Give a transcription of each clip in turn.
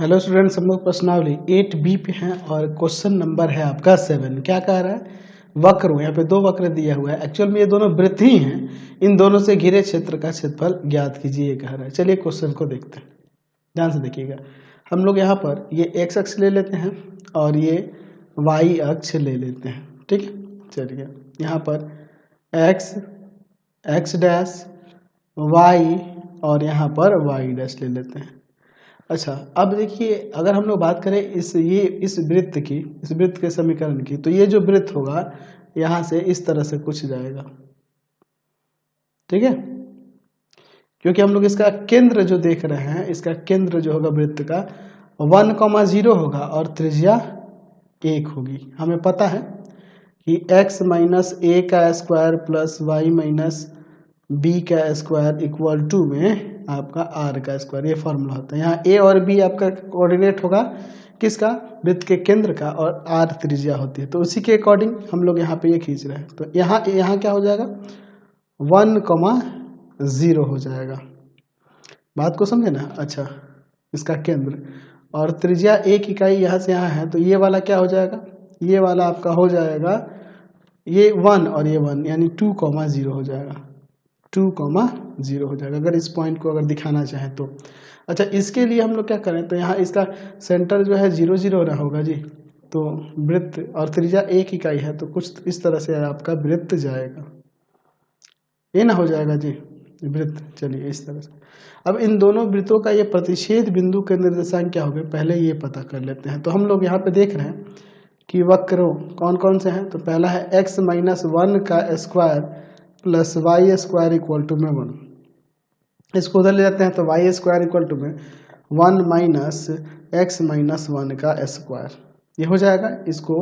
Hello students, हम लोग प्रश्नावली 8B पे हैं और क्वेश्चन नंबर है आपका 7। क्या कह रहा है? वक्र, यहाँ पे दो वक्र दिया हुआ है। एक्चुअल में ये दोनों वृत्त ही हैं। इन दोनों से घिरे क्षेत्र का क्षेत्रफल ज्ञात कीजिए, ये कह रहा है। चलिए क्वेश्चन को देखते हैं, ध्यान से देखिएगा। हम लोग यहाँ पर ये x अक्ष ले लेते हैं और ये y अक्ष ले लेते हैं, ठीक है। चलिए यहाँ पर x डैश y और यहाँ पर y डैश ले लेते हैं। अच्छा, अब देखिए, अगर हम लोग बात करें इस वृत्त के समीकरण की, तो ये जो वृत्त होगा यहाँ से इस तरह से कुछ जाएगा, ठीक है। क्योंकि हम लोग इसका केंद्र जो देख रहे हैं, इसका केंद्र जो होगा वृत्त का 1,0 होगा और त्रिज्या 1 होगी। हमें पता है कि x माइनस ए का square plus Y minus B का स्क्वायर इक्वल टू में आपका r का स्क्वायर, ये फॉर्मूला होता है। यहाँ a और b आपका कोऑर्डिनेट होगा किसका? वृत्त के केंद्र का, और r त्रिज्या होती है। तो उसी के अकॉर्डिंग हम लोग यहाँ पे ये खींच रहे हैं। तो यहाँ क्या हो जाएगा? 1,0 हो जाएगा। बात को समझे ना? अच्छा, इसका केंद्र और त्रिज्या 1 इकाई यहाँ से यहाँ है, तो ये वाला क्या हो जाएगा? ये वाला आपका हो जाएगा ये 1 और ये 1, यानी 2,0 हो जाएगा। 2,0 हो जाएगा, अगर इस पॉइंट को अगर दिखाना चाहें तो। अच्छा, इसके लिए हम लोग क्या करें, तो यहाँ इसका सेंटर जो है 0, 0 रहा होगा जी। तो वृत्त और त्रिज्या 1 इकाई है, तो कुछ इस तरह से आपका वृत्त जाएगा, ये ना हो जाएगा जी वृत्त। चलिए इस तरह से। अब इन दोनों वृत्तों का ये प्रतिच्छेद बिंदु के निर्देशांक क्या होंगे, पहले ये पता कर लेते हैं। तो हम लोग यहाँ पे देख रहे हैं कि वक्रों कौन कौन से हैं। तो पहला है x माइनस 1 का square plus Y square equal to में 1। इसको उधर ले जाते हैं, तो वाई स्क्वायर इक्वल टू में 1 माइनस एक्स माइनस 1 का स्क्वायर, ये हो जाएगा। इसको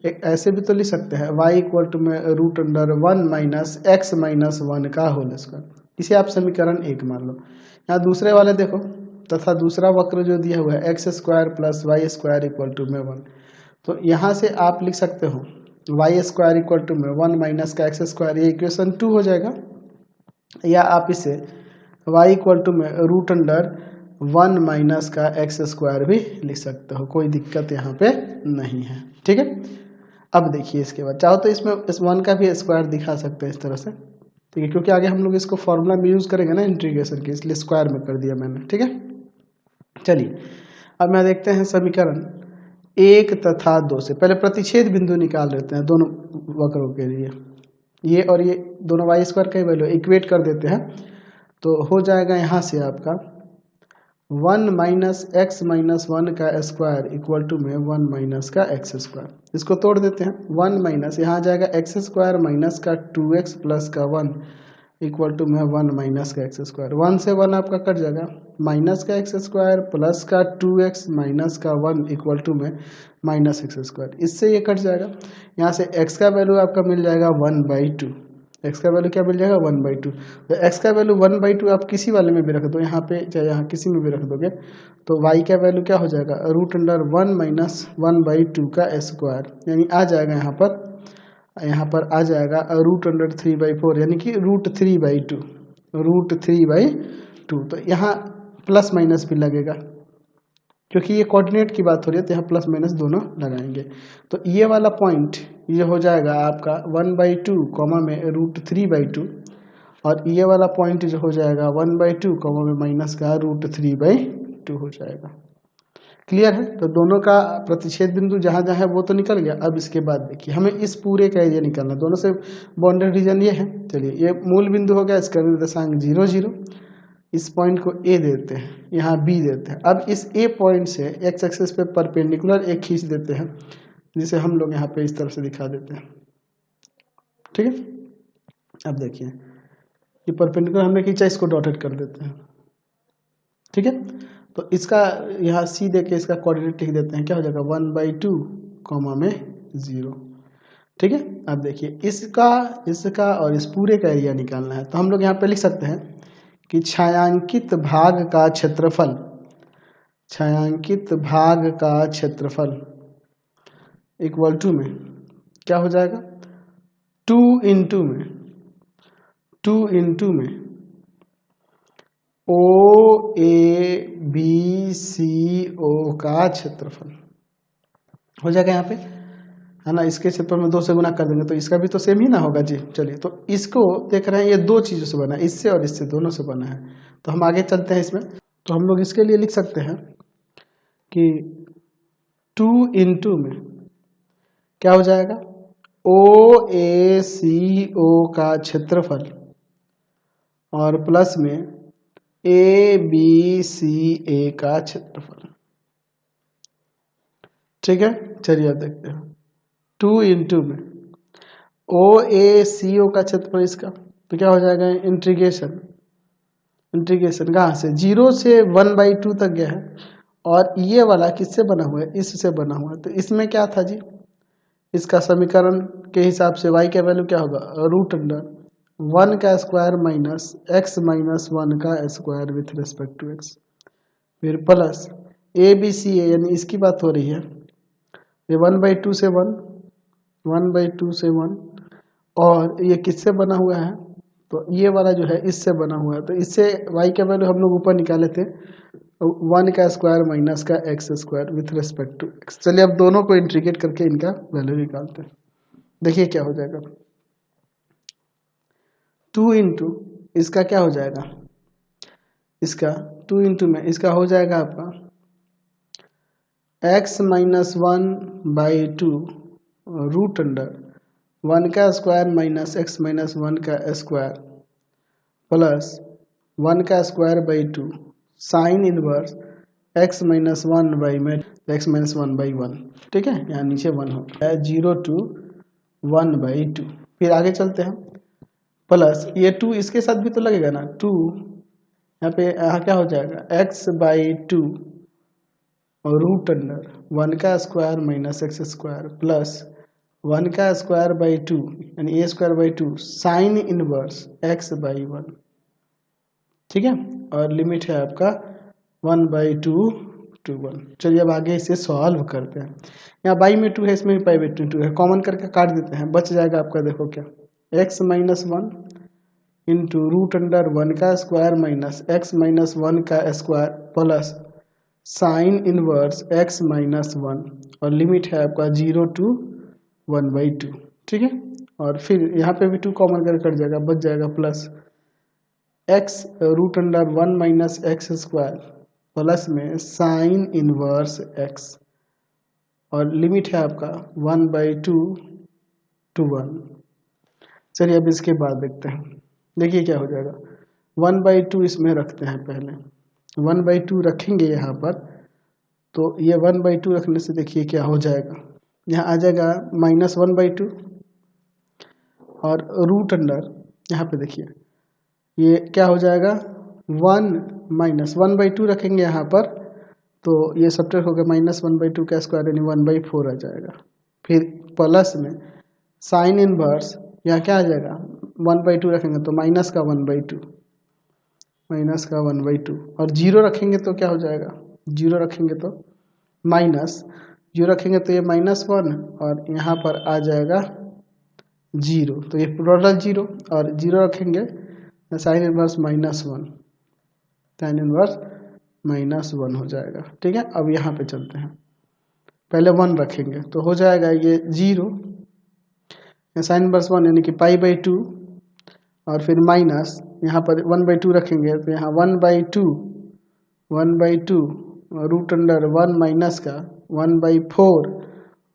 एक ऐसे भी तो लिख सकते हैं, y इक्वल टू में root under 1 minus X minus 1 का होल स्क्वायर। इसे आप समीकरण 1 मान लो। यहाँ दूसरे वाले देखो, तथा दूसरा वक्र जो दिया हुआ है x square plus Y square equal to में 1। तो यहाँ से आप लिख सकते हो वाई स्क्वायर इक्वल टू में 1 माइनस का एक्स स्क्वायर, ये इक्वेशन 2 हो जाएगा। या आप इसे y इक्वल टू में रूट अंडर 1 माइनस का एक्स स्क्वायर भी लिख सकते हो, कोई दिक्कत यहाँ पे नहीं है, ठीक है। अब देखिए, इसके बाद चाहो तो इसमें इस 1 का भी स्क्वायर दिखा सकते हैं इस तरह से, ठीक है। क्योंकि आगे हम लोग इसको फॉर्मूला में यूज़ करेंगे ना इंटीग्रेशन के, इसलिए स्क्वायर में कर दिया मैंने, ठीक है। चलिए अब मैं देखते हैं समीकरण 1 तथा 2 से। पहले प्रतिच्छेद बिंदु निकाल लेते हैं दोनों वक्रों के लिए। ये और ये दोनों वाई स्क्वायर का वैल्यू इक्वेट कर देते हैं, तो हो जाएगा यहाँ से आपका 1 माइनस एक्स माइनस 1 का स्क्वायर इक्वल टू में 1 माइनस का एक्स स्क्वायर। इसको तोड़ देते हैं, 1 माइनस यहाँ आ जाएगा एक्स स्क्वायर माइनस का 2x प्लस का 1 इक्वल टू में 1 माइनस का एक्स स्क्वायर। 1 से 1 आपका कट जाएगा, माइनस का एक्स स्क्वायर प्लस का 2x माइनस का 1 इक्वल टू में माइनस एक्स स्क्वायर। इससे ये कट जाएगा। यहाँ से x का वैल्यू आपका मिल जाएगा 1/2। x का वैल्यू क्या मिल जाएगा? 1/2। तो x का वैल्यू 1/2 आप किसी वाले में भी रख दो, यहाँ पे चाहे यहाँ किसी में भी रख दोगे, तो y का वैल्यू क्या हो जाएगा? रूट अंडर 1 माइनस 1/2 का स्क्वायर, यानी आ जाएगा यहाँ पर आ जाएगा रूट अंडर 3/4, यानी कि √3/2। तो यहाँ प्लस माइनस भी लगेगा, क्योंकि ये कोऑर्डिनेट की बात हो रही है, तो यहाँ प्लस माइनस दोनों लगाएंगे। तो ये वाला पॉइंट ये हो जाएगा आपका 1/2 कॉमा में √3/2, और ये वाला पॉइंट जो हो जाएगा 1/2 कॉमा में माइनस का √3/2 हो जाएगा। क्लियर है? तो दोनों का प्रतिच्छेद बिंदु जहाँ जहाँ है वो तो निकल गया। अब इसके बाद देखिए, हमें इस पूरे का एरिया निकालना, दोनों से बाउंडेड रीजन ये है। चलिए, ये मूल बिंदु हो गया, इसका निर्देशांक 0, 0। इस पॉइंट को A देते हैं, यहाँ B देते हैं। अब इस A पॉइंट से x एक्सिस पे परपेंडिकुलर एक खींच देते हैं, जिसे हम लोग यहाँ पे इस तरह से दिखा देते हैं, ठीक है। अब देखिए, ये परपेंडिकुलर हमने खींचा, इसको डॉटेड कर देते हैं, ठीक है। तो इसका यहाँ C दे के इसका कोऑर्डिनेट लिख देते हैं, क्या हो जाएगा? 1/2 कॉमा में 0, ठीक है। अब देखिए, इसका और इस पूरे का एरिया निकालना है, तो हम लोग यहाँ पे लिख सकते हैं कि छायांकित भाग का क्षेत्रफल इक्वल टू में क्या हो जाएगा? 2 इंटू में ओ ए बी सी ओ का क्षेत्रफल हो जाएगा यहाँ पे, है ना। इसके क्षेत्रफल में 2 से गुना कर देंगे तो इसका भी तो सेम ही ना होगा जी। चलिए, तो इसको देख रहे हैं, ये 2 चीज़ों से बना है, इससे और इससे, दोनों से बना है। तो हम आगे चलते हैं इसमें। तो हम लोग इसके लिए लिख सकते हैं कि 2 इंटू में क्या हो जाएगा, ओ ए सी ओ का क्षेत्रफल और प्लस में ए बी सी ए का क्षेत्रफल। ठीक है, चलिए अब देखते हैं। 2 इंटू में ओ ए सी ओ का क्षेत्रफल इसका, तो क्या हो जाएगा, इंटीग्रेशन कहाँ से, 0 से 1/2 तक गया है। और ये वाला किससे बना हुआ है, इससे बना हुआ है। तो इसमें क्या था जी, इसका समीकरण के हिसाब से y का वैल्यू क्या होगा, √1 का स्क्वायर माइनस x माइनस 1 का square with respect to x, फिर plus A B C A, यानी इसकी बात हो रही है, ये 1/2 से 1 और ये किससे बना हुआ है, तो ये वाला जो है इससे बना हुआ है। तो इससे y का वैल्यू हम लोग ऊपर निकाले थे, 1 का स्क्वायर माइनस का x square with respect to x। चलिए अब दोनों को इंटीग्रेट करके इनका वैल्यू निकालते हैं। देखिए क्या हो जाएगा, 2 इंटू इसका क्या हो जाएगा, इसका 2 इंटू में इसका हो जाएगा आपका x माइनस 1/2 √1 का स्क्वायर माइनस x माइनस 1 का स्क्वायर प्लस 1 का square by 2 sine inverse x minus 1/1। ठीक है, यहाँ नीचे 1 हो गया, 0 to 1/2। फिर आगे चलते हैं, प्लस ये 2 इसके साथ भी तो लगेगा ना, 2 यहाँ पे, यहाँ क्या हो जाएगा, x/2 और √1 का square minus x square plus 1 का स्क्वायर बाई 2 यानी a square by 2 sine inverse x/1। ठीक है, और लिमिट है आपका 1/2 to 1। चलिए अब आगे इसे सॉल्व करते हैं। यहाँ बाई में 2 है, इसमें भी पाई बाई 2 है, कॉमन करके काट देते हैं, बच जाएगा आपका, देखो क्या, x माइनस 1 इंटू √1 का स्क्वायर माइनस x माइनस 1 का square plus sine inverse x minus 1 और लिमिट है आपका 0 to 1/2। ठीक है, और फिर यहाँ पे भी 2 कॉमन करके कट जाएगा, बच जाएगा plus x √1 minus x square plus में साइन इनवर्स x और लिमिट है आपका 1/2 to 1। चलिए अब इसके बाद देखते हैं, देखिए क्या हो जाएगा, 1/2 इसमें रखते हैं, पहले 1/2 रखेंगे यहाँ पर, तो ये 1/2 रखने से देखिए क्या हो जाएगा, यहाँ आ जाएगा -1/2 और यहाँ पे देखिए ये क्या हो जाएगा, 1 माइनस 1/2 रखेंगे यहाँ पर, तो ये सब्ट्रैक्ट होकर -1/2 का स्क्वायर यानी 1/4 आ जाएगा। फिर प्लस में साइन इनवर्स, यहाँ क्या आ जाएगा, 1/2 रखेंगे तो माइनस का 1/2 और 0 रखेंगे तो क्या हो जाएगा, 0 रखेंगे तो माइनस, 0 रखेंगे तो ये -1 और यहाँ पर आ जाएगा 0, तो ये टोटल 0 और 0 रखेंगे साइन इनवर्स -1 हो जाएगा। ठीक है, अब यहाँ पे चलते हैं, पहले 1 रखेंगे तो हो जाएगा ये 0, साइन इनवर्स 1 यानी कि π/2 और फिर माइनस यहाँ पर 1/2 रखेंगे तो यहाँ 1/2 √1 माइनस का 1/4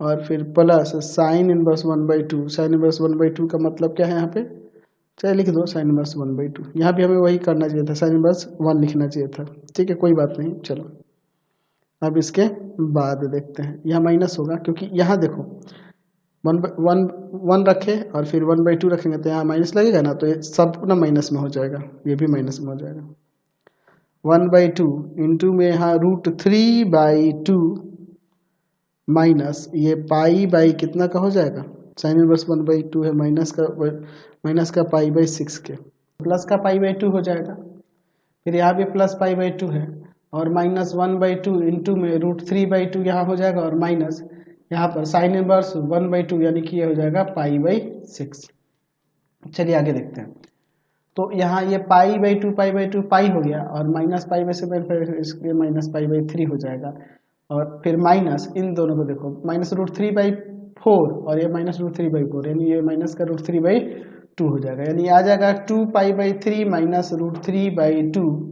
और फिर plus sine inverse 1/2। Sine inverse 1/2 का मतलब क्या है, यहाँ पे चाहे लिख दो साइन इनवर्स 1/2, यहाँ भी हमें वही करना चाहिए था, साइन इनवर्स 1 लिखना चाहिए था। ठीक है, कोई बात नहीं। चलो अब इसके बाद देखते हैं, यहाँ माइनस होगा क्योंकि यहाँ देखो 1 रखे और फिर 1/2 रखेंगे तो यहाँ माइनस लगेगा ना, तो ये सब ना माइनस में हो जाएगा, ये भी माइनस में हो जाएगा। 1/2 इंटू में यहाँ √3/2 माइनस ये π/, कितना का हो जाएगा, साइन इनवर्स 1/2 है, माइनस का π/6 के, प्लस का π/2 हो जाएगा। फिर यहाँ भी प्लस π/2 है और -1/2 इंटू में √3/2 यहाँ हो जाएगा और माइनस यहाँ पर साइन इनवर्स 1/2 यानी कि ये हो जाएगा π/6। चलिए आगे देखते हैं, तो यहाँ ये पाई बाई टू पाई हो गया, और माइनस पाई में से फिर इसके माइनस पाई बाई 3 हो जाएगा, और फिर माइनस इन दोनों को देखो, माइनस रूट 3 बाई 4 और ये माइनस रूट 3 बाई 4, यानी ये माइनस का रूट 3 बाई 2 हो जाएगा, यानी आ जाएगा 2 pi by 3 minus root 3 by 2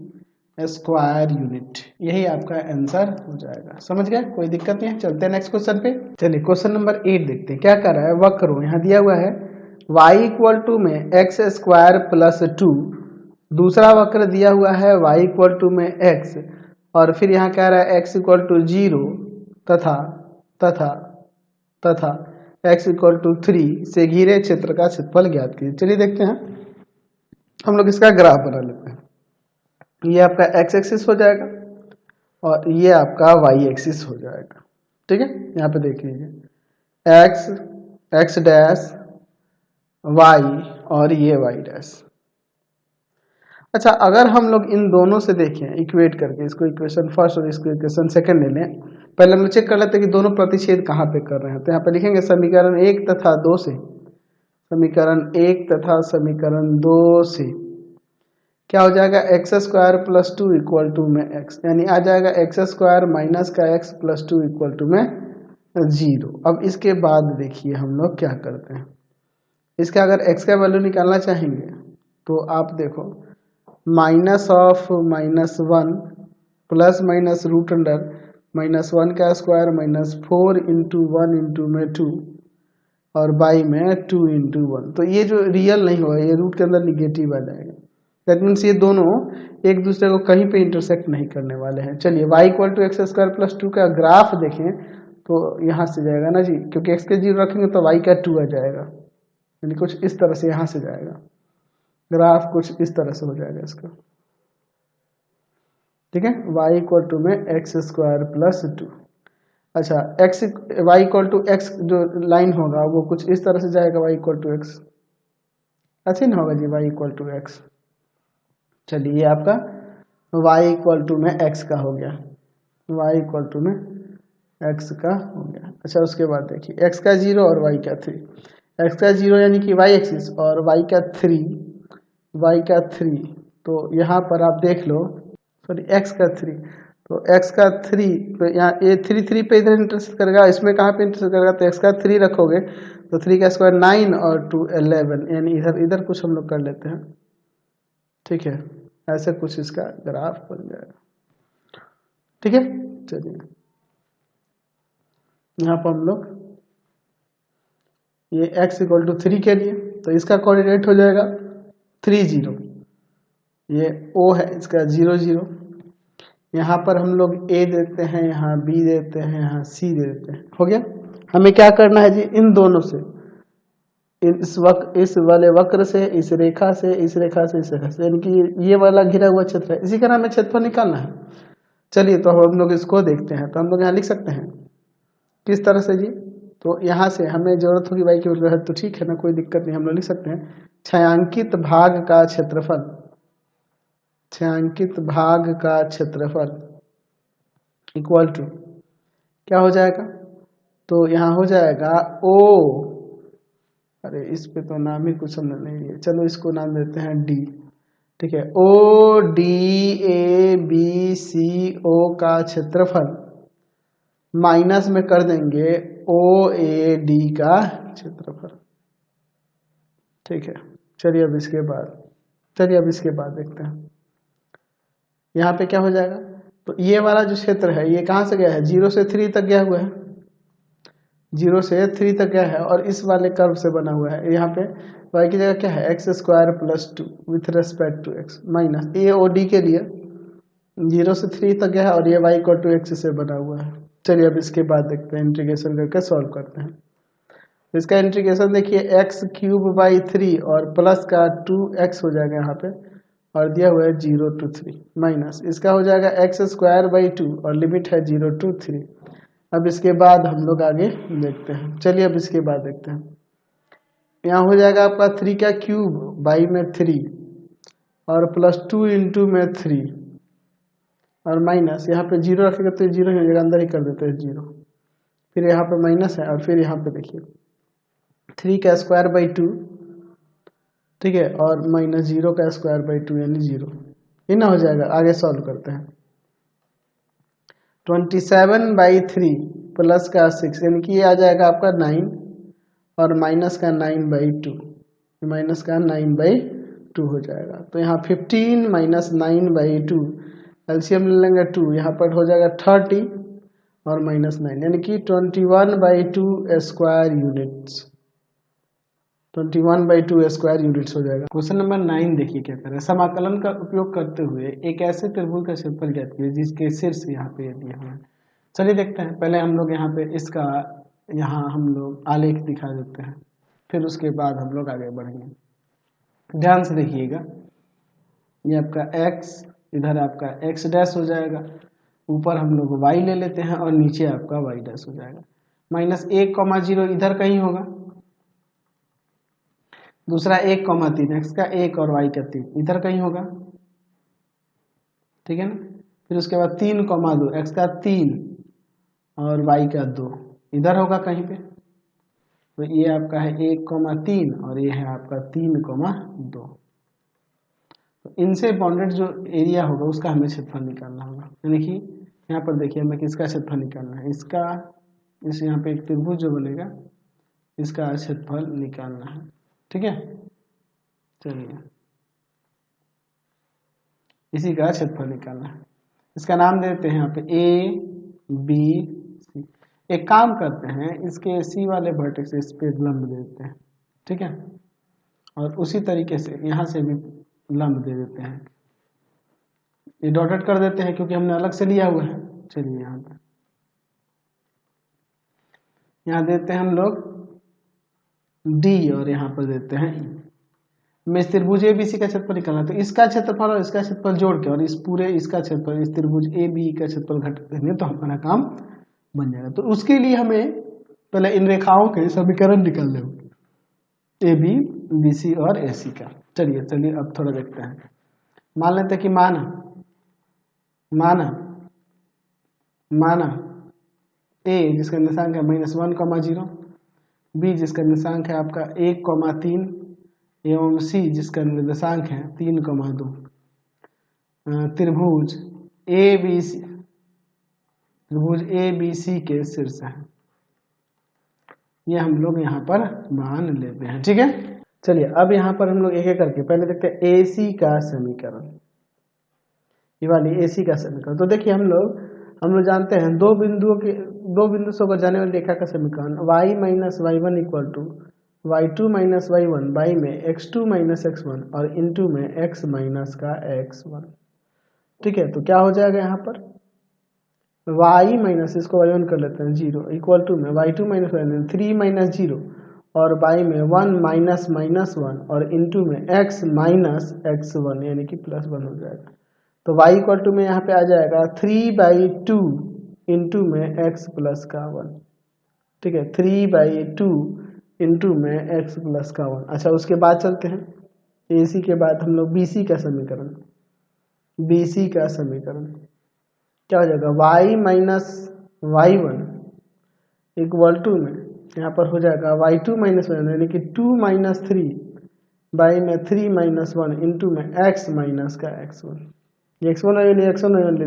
square unit. यही आपका आंसर हो जाएगा। समझ गए, कोई दिक्कत नहीं है। चलते हैं नेक्स्ट क्वेश्चन पे। चलिए क्वेश्चन नंबर 8 देखते हैं क्या कर रहा है। वक्र यहाँ दिया हुआ है y इक्वल टू में एक्स स्क्वायर प्लस 2, दूसरा वक्र दिया हुआ है y इक्वल टू में x, और फिर यहाँ कह रहा है x इक्वल टू 0 तथा तथा तथा x इक्वल टू 3 से घिरे क्षेत्र का क्षेत्रफल ज्ञात कीजिए। चलिए देखते हैं, हम लोग इसका ग्राफ बना लेते हैं। ये आपका x एक्सिस हो जाएगा और ये आपका y एक्सिस हो जाएगा। ठीक है, यहाँ पे देख लीजिए x डैश y और ये y डैश। अच्छा, अगर हम लोग इन दोनों से देखें इक्वेट करके, इसको इक्वेशन फर्स्ट और इसको इक्वेशन सेकंड ले लें। पहले हम लोग चेक कर लेते हैं कि दोनों प्रतिच्छेद कहाँ पे कर रहे हैं। तो यहाँ पे लिखेंगे समीकरण 1 तथा 2 से, समीकरण 1 तथा समीकरण 2 से क्या हो जाएगा, X square plus 2 equal to में x, यानी आ जाएगा एक्स स्क्वायर माइनस का x प्लस 2 इक्वल टू में 0। अब इसके बाद देखिए हम लोग क्या करते हैं, इसका अगर x का वैल्यू निकालना चाहेंगे तो आप देखो minus of minus 1 plus minus root under minus 1 का स्क्वायर माइनस 4 इंटू 1 इंटू में 2 और बाई में 2 इंटू 1। तो ये जो रियल नहीं होगा, ये रूट के अंदर निगेटिव आ जाएगा। दैट मीन्स ये दोनों एक दूसरे को कहीं पे इंटरसेक्ट नहीं करने वाले हैं। चलिए y equal to x square plus 2 का ग्राफ देखें तो यहाँ से जाएगा ना जी, क्योंकि x के 0 रखेंगे तो y का 2 आ जाएगा, यानी कुछ इस तरह से यहाँ से जाएगा ग्राफ, कुछ इस तरह से हो जाएगा इसका। ठीक है, y इक्वल टू में एक्स स्क्वायर प्लस 2। अच्छा, y इक्वल टू एक्स जो लाइन होगा वो कुछ इस तरह से जाएगा, y इक्वल टू एक्स, ऐसे नहीं होगा जी, y इक्वल टू एक्स। चलिए ये आपका y इक्वल टू में x का हो गया, y इक्वल टू में x का हो गया। अच्छा, उसके बाद देखिए x का 0 और y का 3, x का 0 यानी कि y एक्सिस और y का 3, तो यहाँ पर आप देख लो, सॉरी x का 3, तो x का 3 तो यहाँ ये 3 पे इधर इंटरसेक्ट करेगा, इसमें कहाँ पे इंटरसेक्ट करेगा, तो x का 3 रखोगे तो 3 का स्क्वायर 9 और 2 11, यानी इधर इधर कुछ हम लोग कर लेते हैं। ठीक है, ऐसे कुछ इसका ग्राफ बन जाएगा। ठीक है, चलिए यहाँ पर हम लोग ये x इक्वल टू 3 के लिए तो इसका कोऑर्डिनेट हो जाएगा 3 0, ये O है, इसका 0 0, यहाँ पर हम लोग A देते हैं, यहाँ B देते हैं, यहाँ C देते हैं। हो गया, हमें क्या करना है जी, इन दोनों से, इस वाले वक्र से, इस रेखा से, इस रेखा से, इस रेखा से, यानी कि ये वाला घिरा हुआ क्षेत्र है, इसी का नाम है क्षेत्रफल निकालना है। चलिए तो हम लोग इसको देखते हैं। तो हम लोग यहाँ लिख सकते हैं किस तरह से जी, तो यहाँ से हमें जरूरत होगी y की वैल्यू है, तो ठीक है ना, कोई दिक्कत नहीं, हम लोग लिख सकते हैं छायांकित भाग का क्षेत्रफल, छायांकित भाग का क्षेत्रफल इक्वल टू क्या हो जाएगा, तो यहाँ हो जाएगा O, अरे इस पे तो नाम ही कुछ हमने नहीं लिया, चलो इसको नाम देते हैं D। ठीक है, O D A B C O का क्षेत्रफल माइनस में कर देंगे O A D का क्षेत्रफल। ठीक है, चलिए अब इसके बाद देखते हैं यहाँ पे क्या हो जाएगा। तो ये वाला जो क्षेत्र है ये कहाँ से गया है, 0 से 3 तक गया हुआ है, 0 से 3 तक गया है, और इस वाले कर्व से बना हुआ है। यहाँ पे y की जगह क्या है, x square plus 2 with respect to x minus A O D के लिए 0 से 3 तक गया है, और ये y इक्वल टू एक्स से बना हुआ है। चलिए अब इसके बाद देखते हैं, इंटीग्रेशन करके सॉल्व करते हैं। तो इसका इंटीग्रेशन देखिए एक्स क्यूब बाई 3 और प्लस का 2x हो जाएगा यहाँ पे, और दिया हुआ है 0 to 3 माइनस इसका हो जाएगा एक्स स्क्वायर बाई 2 और लिमिट है 0 to 3। अब इसके बाद हम लोग आगे देखते हैं। चलिए अब इसके बाद देखते हैं, यहाँ हो जाएगा आपका 3 का क्यूब बाई में 3 और प्लस 2 इंटू में 3 और माइनस यहाँ पे 0 रखेगा तो 0 ही हो जाएगा, अंदर ही कर देते हैं 0, फिर यहाँ पे माइनस है, और फिर यहाँ पे देखिए 3 का स्क्वायर बाई 2 ठीक है, और माइनस 0 का स्क्वायर बाई 2 यानी 0, ये ना हो जाएगा। आगे सॉल्व करते हैं। 27/3 प्लस का 6 यानी कि ये आ जाएगा आपका 9 और माइनस का 9/2, माइनस का 9/2 हो जाएगा। तो यहाँ 15 माइनस 9/2 एलसीएम ले लेंगे 2, यहाँ पर हो जाएगा 30 और माइनस 9 यानी कि 21/2 स्क्वायर यूनिट्स, 21/2 स्क्वायर यूनिट्स हो जाएगा। क्वेश्चन नंबर 9 देखिए क्या करें। समाकलन का उपयोग करते हुए एक ऐसे त्रिभुज का क्षेत्रफल ज्ञात कीजिए जिसके शीर्ष यहाँ पे दिए हुए हैं। चलिए देखते हैं। पहले हम लोग यहाँ पे इसका यहाँ हम लोग आलेख दिखा देते हैं, फिर उसके बाद हम लोग आगे बढ़ेंगे। ध्यान से देखिएगा, ये आपका x, इधर आपका x डैश हो जाएगा, ऊपर हम लोग y ले लेते हैं और नीचे आपका y डैश हो जाएगा। माइनस 1,0 इधर कहीं होगा, दूसरा 1,3 x का 1 और y का 3 इधर कहीं होगा, ठीक है ना। फिर उसके बाद 3,2 x का 3 और y का 2 इधर होगा कहीं पे। तो ये आपका है 1,3 और ये है आपका 3,2। तो इनसे बाउंडेड जो एरिया होगा उसका हमें क्षेत्रफल निकालना होगा। यानी कि यहाँ पर देखिए हमें किसका क्षेत्रफल निकालना है, इसका, इस यहाँ पे एक त्रिभुज जो बनेगा इसका क्षेत्रफल निकालना है, ठीक है। चलिए इसी का क्षेत्रफल निकालना है। इसका नाम देते हैं यहाँ पे ABC। एक काम करते हैं, इसके सी वाले वर्टेक्स इस पे लंब दे देते हैं, ठीक है, और उसी तरीके से यहाँ से भी लंब दे देते हैं। ये डॉटेड कर देते हैं क्योंकि हमने अलग से लिया हुआ है। चलिए यहाँ पर यहाँ देते हैं हम लोग D और यहाँ पर देते हैं E। मैं इस त्रिभुज ABC का क्षेत्रफल निकालना, तो इसका क्षेत्रफल और इसका क्षेत्रफल जोड़ के और इस पूरे इसका क्षेत्रफल इस त्रिभुज AB का क्षेत्रफल घटा देंगे तो हमारा काम बन जाएगा। तो उसके लिए हमें पहले इन रेखाओं के समीकरण निकालने होंगे, AB, BC और AC का। चलिए अब थोड़ा देखते हैं। मान लेते हैं कि माना A जिसका निर्देशांक है -1,0, B जिसका निर्देशांक है आपका 1,3 एवं C जिसका निर्देशांक है 3,2। त्रिभुज ABC के शीर्ष है, ये हम लोग यहाँ पर मान लेते हैं, ठीक है। चलिए अब यहाँ पर हम लोग एक एक करके पहले देखते हैं AC का समीकरण, ये वाली AC का समीकरण। तो देखिए हम लोग जानते हैं दो बिंदु से होकर जाने वाली रेखा का समीकरण y minus y1 equal to y2 minus y1 y में x2 माइनस x1 और इनटू में x माइनस का x1, ठीक है। तो क्या हो जाएगा यहाँ पर y माइनस, इसको y1 कर लेते हैं 0 इक्वल टू में y2 माइनस y1 3 माइनस 0 और y में 1 माइनस माइनस 1 और इनटू में x माइनस x1 यानी कि +1 हो जाएगा। तो y इक्वल टू में यहाँ पे आ जाएगा 3/2 इंटू में x प्लस का 1, ठीक है, 3/2 इंटू में x प्लस का 1। अच्छा उसके बाद चलते हैं AC के बाद हम लोग BC का समीकरण क्या हो जाएगा y minus y1 equal to में यहाँ पर हो जाएगा y2 माइनस y1 यानी कि 2 माइनस 3 y में 3 माइनस 1 इंटू में x माइनस का x1। ये x1 ले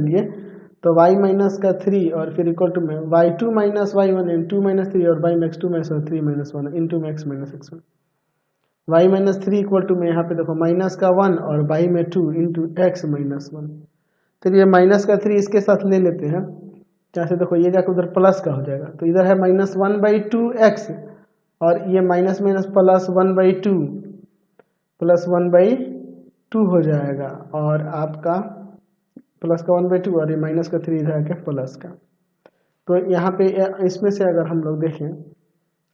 लिए तो y माइनस का 3 और फिर इक्वल टू में y2 माइनस y1 इन 2 माइनस 3 और y में x2 माइनस 3 माइनस 1 इंटू में x minus x1। y minus 3 equal to में यहाँ पे देखो माइनस का 1 और y में 2 इंटू x माइनस 1। तो ये माइनस का 3 इसके साथ ले लेते हैं, जहाँ से देखो ये जाकर उधर प्लस का हो जाएगा। तो इधर है -1/2 x और ये माइनस माइनस प्लस 1/2 हो जाएगा और आपका प्लस का 1/2 और ये माइनस का 3 इधर आके प्लस का। तो यहाँ पे इसमें से अगर हम लोग देखें,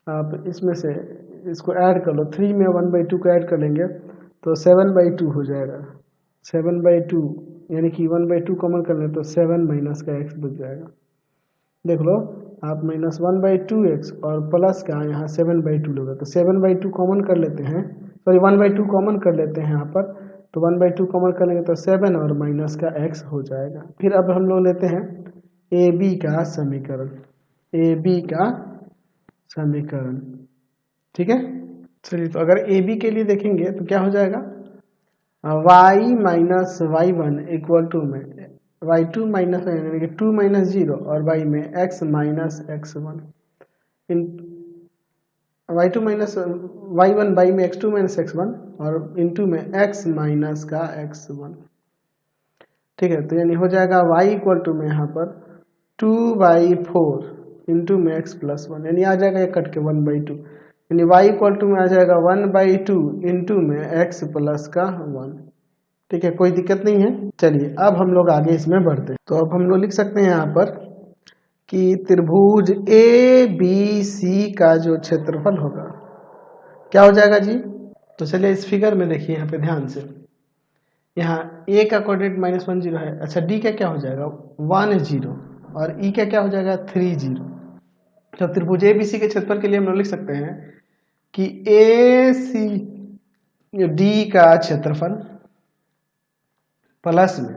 आप इसमें से इसको ऐड कर लो, 3 में 1/2 को ऐड कर लेंगे तो 7/2 हो जाएगा। 7/2 यानी कि 1/2 कॉमन कर लें तो 7 माइनस का x बच जाएगा। देख लो आप -1/2x और प्लस का यहाँ 7/2 लोगे तो 7/2 कॉमन कर लेते हैं, सॉरी 1/2 कॉमन कर लेते हैं यहाँ पर, तो 1/2 कॉमन कर लेंगे तो 7 और माइनस का x हो जाएगा। फिर अब हम लोग लेते हैं AB का समीकरण, ठीक है। चलिए, तो अगर ए बी के लिए देखेंगे तो क्या हो जाएगा, y minus y one equal to में y2 माइनस यानी कि 2 माइनस 0 और y में x माइनस x1 इन y2 माइनस y1 y में x2 माइनस x1 और इंटू में x माइनस का x1। ठीक है, तो यानी हो जाएगा y इक्वल टू में यहाँ पर 2/4 इंटू में x प्लस 1, यानी आ जाएगा ये कट के 1/2, यानी y इक्वल टू में आ जाएगा 1/2 इंटू में x प्लस का 1। ठीक है, कोई दिक्कत नहीं है। चलिए अब हम लोग आगे इसमें बढ़ते हैं। तो अब हम लोग लिख सकते हैं यहाँ पर कि त्रिभुज ए बी सी का जो क्षेत्रफल होगा क्या हो जाएगा जी। तो चलिए इस फिगर में देखिए यहाँ पे ध्यान से, यहाँ ए का कोऑर्डिनेट -1 0 है। अच्छा, डी का क्या हो जाएगा 1 0 और ई का क्या हो जाएगा 3 0। तो त्रिभुज ए बी सी के क्षेत्रफल के लिए हम लोग लिख सकते हैं कि ए सी डी का क्षेत्रफल प्लस में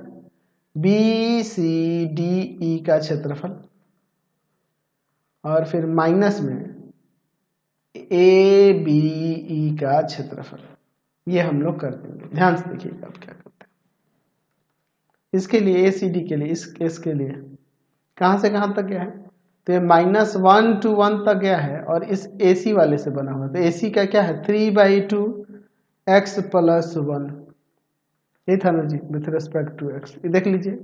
बी सी डी ई का क्षेत्रफल और फिर माइनस में ए बी ई का क्षेत्रफल, ये हम लोग कर देंगे। ध्यान से देखिएगा आप क्या करते हैं। इसके लिए ए सी डी के लिए, इस केस के लिए कहाँ से कहाँ तक गया है, तो ये -1 to 1 तक गया है और इस ए सी वाले से बना हुआ। तो ए सी का क्या है 3/2 x प्लस 1, ये था ना जी विथ रेस्पेक्ट टू x। ये देख लीजिए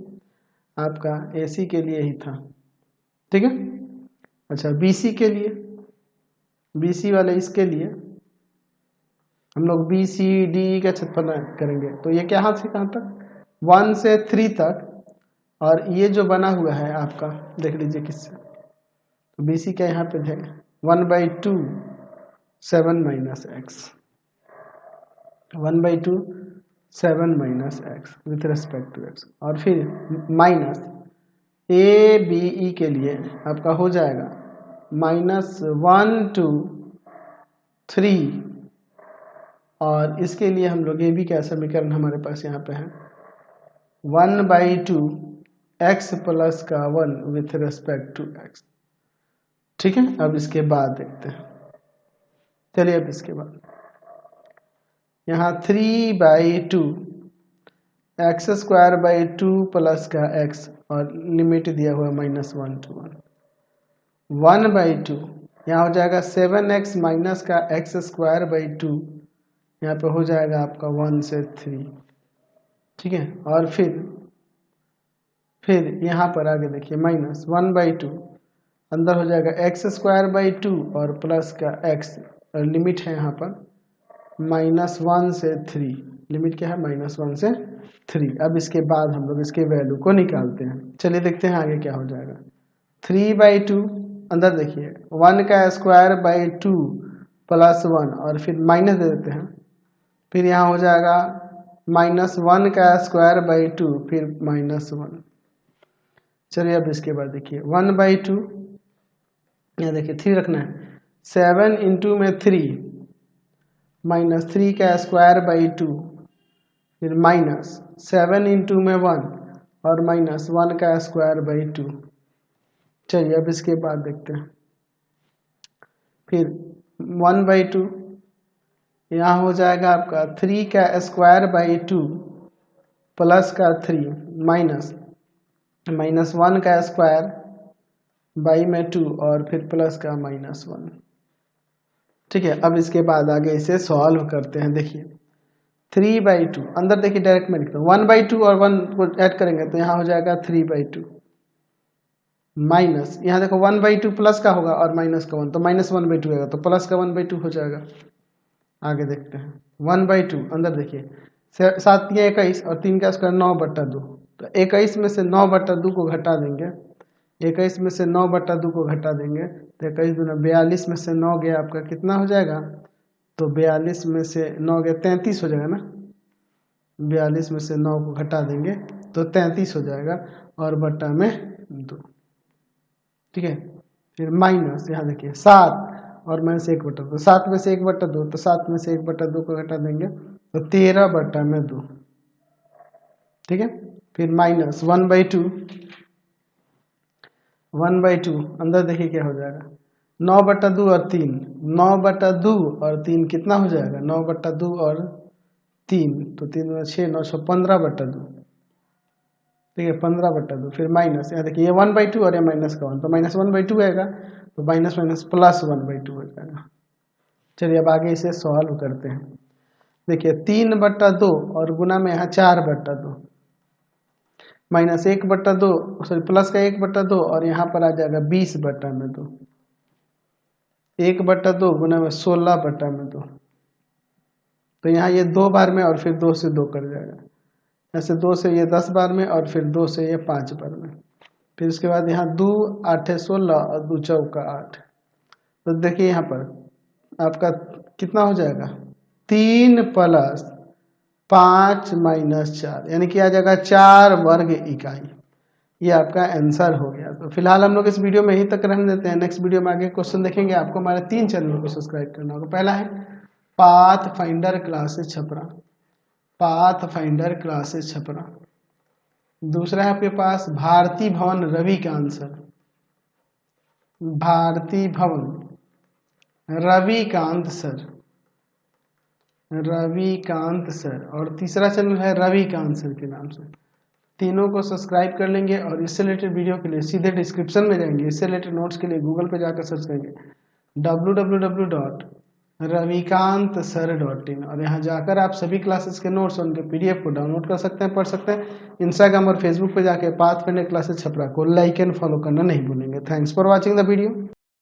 आपका ए सी के लिए ही था। ठीक है, अच्छा बी सी के लिए, बी सी वाले इसके लिए हम लोग बी सी डी का क्षेत्रफल करेंगे। तो ये कहाँ से कहाँ तक 1 से 3 तक, और ये जो बना हुआ है आपका देख लीजिए किससे, तो बी सी का यहाँ पे है 1/2 7 minus x, 1/2 7 minus x with respect to x, और फिर माइनस ए बी ई के लिए आपका हो जाएगा -1 to 3, और इसके लिए हम लोग ए बी का समीकरण हमारे पास यहाँ पे है 1/2 x प्लस का 1 विथ रेस्पेक्ट टू x। ठीक है, अब इसके बाद देखते हैं। चलिए अब इसके बाद यहाँ 3/2 x² 2 प्लस का x और लिमिट दिया हुआ -1 to 1, 1/2 यहाँ हो जाएगा 7x माइनस का x² 2, यहाँ पे हो जाएगा आपका 1 से 3। ठीक है, और फिर यहाँ पर आगे देखिए -1/2 अंदर हो जाएगा x² 2 और प्लस का x, और लिमिट है यहाँ पर -1 से 3, लिमिट क्या है -1 से 3। अब इसके बाद हम लोग इसके वैल्यू को निकालते हैं। चलिए देखते हैं आगे क्या हो जाएगा। 3/2 अंदर देखिए 1 का स्क्वायर 2 प्लस 1 और फिर माइनस दे देते हैं, फिर यहाँ हो जाएगा -1 का स्क्वायर 2 फिर -1। चलिए अब इसके बाद देखिए 1/2 यहाँ देखिए 3 रखना है, 7 इंटू में 3 -3 का स्क्वायर 2 फिर -7 इंटू में 1 और -1 का स्क्वायर 2। चलिए अब इसके बाद देखते हैं, फिर 1/2 यहाँ हो जाएगा आपका 3 का स्क्वायर 2 प्लस का 3 -1 का स्क्वायर में 2 और फिर प्लस का -1। ठीक है, अब इसके बाद आगे इसे सॉल्व करते हैं। देखिए 3/2 अंदर देखिए डायरेक्ट में लिखता हूँ 1/2 और 1 को ऐड करेंगे तो यहाँ हो जाएगा 3/2 माइनस, यहाँ देखो 1/2 प्लस का होगा और माइनस का 1, तो -1/2 आएगा, तो प्लस का 1/2 हो जाएगा। आगे देखते हैं 1/2 अंदर देखिए 7 या 21 और 3 का स्क्वायर 9/2, तो 21 में से 9/2 को घटा देंगे, 21 में से 9/2 को घटा देंगे तो 21 दूना 42 में से 9 गया आपका कितना हो जाएगा, तो 42 में से 9 गया 33 हो जाएगा ना, 42 में से 9 को घटा देंगे तो 33 हो जाएगा और बट्टा में 2। ठीक है, फिर माइनस यहाँ देखिए 7 और माइनस 1/2, तो 7 में से 1/2, तो 7 में से 1/2 को घटा देंगे तो 13/2। ठीक है, फिर माइनस 1/2 अंदर देखिए क्या हो जाएगा 9/2 और 3, 9/2 और 3 कितना हो जाएगा, 9/2 और 3, तो 3 में 6, 9, 15/2, ठीक है, 15/2, फिर माइनस, यहाँ देखिए ये 1/2 और ये माइनस का 1, तो -1/2 आएगा, तो माइनस माइनस प्लस 1/2 हो जाएगा। चलिए अब आगे इसे सॉल्व करते हैं। देखिए 3/2 और गुना में यहाँ 4/2, -1/2, सॉरी प्लस का 1/2 और यहाँ पर आ जाएगा 20/2, 1/2 गुना में 16/2, तो यहाँ ये 2 बार में और फिर 2 से 2 कर जाएगा, ऐसे 2 से ये 10 बार में और फिर 2 से ये 5 बार में, फिर उसके बाद यहाँ 2 8 16 और 2 चौका 8, तो देखिए यहाँ पर आपका कितना हो जाएगा, 3 + 5 - 4, यानी कि आ जाएगा 4 वर्ग इकाई। ये आपका आंसर हो गया। तो फिलहाल हम लोग इस वीडियो में यहीं तक रहने देते हैं। नेक्स्ट वीडियो में आगे क्वेश्चन देखेंगे। आपको हमारे 3 चैनलों को सब्सक्राइब करना होगा। पहला है path finder classes Chhapra, path finder classes Chhapra. दूसरा है आपके पास भारती भवन रविकांत सर, भारती भवन रविकांत सर, रविकांत सर। और तीसरा चैनल है रविकांत सर के नाम से। तीनों को सब्सक्राइब कर लेंगे और इससे रिलेटेड वीडियो के लिए सीधे डिस्क्रिप्शन में जाएंगे। इससे रिलेटेड नोट्स के लिए गूगल पे जाकर सर्च करेंगे www.ravikantsir.in और यहाँ जाकर आप सभी क्लासेस के नोट्स और उनके PDF को डाउनलोड कर सकते हैं, पढ़ सकते हैं। इंस्टाग्राम और फेसबुक पे जाकर पाथ फाइंडर क्लासेस छपरा को लाइक एंड फॉलो करना नहीं भूलेंगे। Thanks for watching the video.